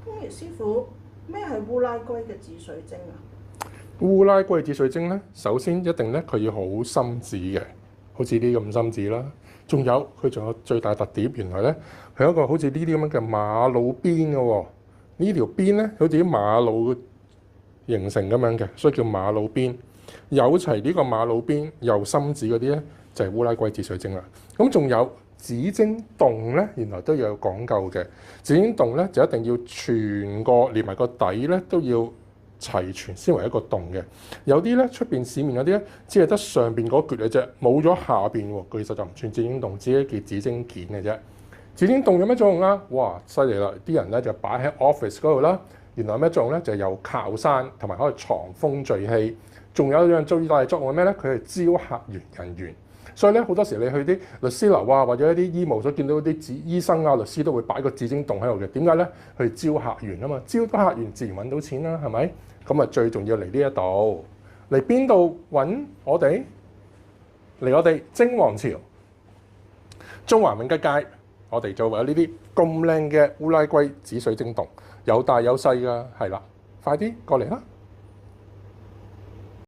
咁師傅，咩係烏拉圭嘅紫水晶啊？烏拉圭紫水晶咧，首先一定咧佢要好深紫嘅，好似呢咁深紫啦。仲有最大特點，原來咧係一個好似呢啲咁樣嘅馬路邊嘅喎。呢條邊咧好似啲馬路形成咁樣嘅，所以叫馬路邊。有齊呢個馬路邊又深紫嗰啲咧，就係烏拉圭紫水晶啦。咁仲有紫晶洞咧，原來都有講究嘅。紫晶洞咧就一定要全個連埋個底咧都要齊全先為一個洞嘅。有啲咧出邊市面嗰啲咧，只係得上邊嗰橛嘅啫，冇咗下邊喎。其實就唔算紫晶洞，只係一件紫晶件嘅啫。紫晶洞有咩作用啊？哇，犀利啦！啲人咧就擺喺 office 嗰度啦。原來有咩作用咧？就係有靠山，同埋可以藏風聚氣。仲有一樣最大作用係咩咧？佢係招客源人緣。所以咧好多時你去啲律師樓啊，或者一啲醫務所見到啲醫生啊、律師都會擺個紫晶洞喺度嘅。點解咧？去招客源啊嘛，招到客源自然揾到錢啦，係咪？咁啊最重要嚟呢一度，嚟邊度揾我哋？嚟我哋晶皇朝中環永吉街，我哋就會有呢啲咁靚嘅烏拉圭紫水晶洞，有大有細㗎，係啦，快啲過嚟啦！